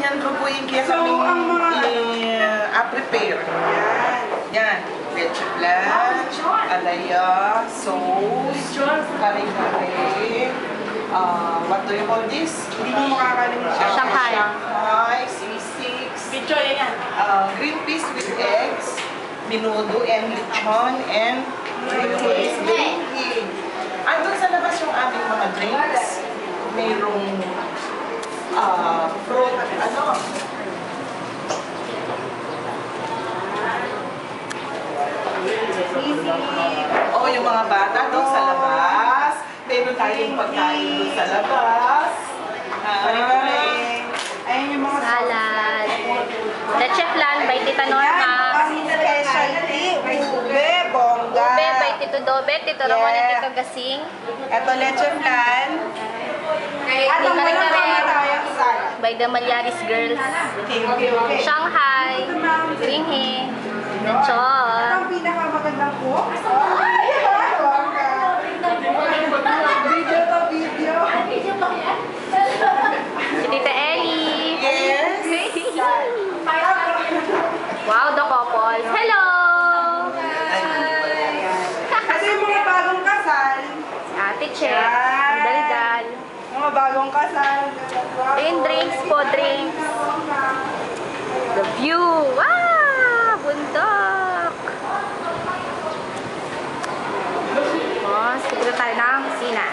yan, drubuin kaya So, ang mga prepare. Yan. Leche flan, alaya, sauce, kare-kare. What do you call this? Hindi mo makakalimutan. Shanghai. Shanghai, C6. Picture yan. Green peas with eggs, minudo and lechon, and drinking. Andun sa labas yung aming mga drinks. Mayroong fruit, oh, yung mga bata doon sa labas. Meron tayong pagkain doon sa labas. Ayun yung mga Salad. Leche flan by Tita Norma. Kasi specialty, ube, bongga. Ube by Tito Dobet, Tito Ramon, and Tito Gasing. Ito leche flan. At ang Kare-kare. mga tayong salad. By the Malyaris Girls. Okay. Shanghai. Ringhe. Lechon. Ang pinakamagandang cook. Ay, bongga. Video to video. Si Tita Ellie. Yes. Wow, the couple. Hello! Kasi yung mga bagong kasal, Si Ate Che. Yan. Ang daldal. mga bagong kasal, Ayun, drinks po, drinks. The view. Wow! Bundok. Oh, siguro tayo ng kusina.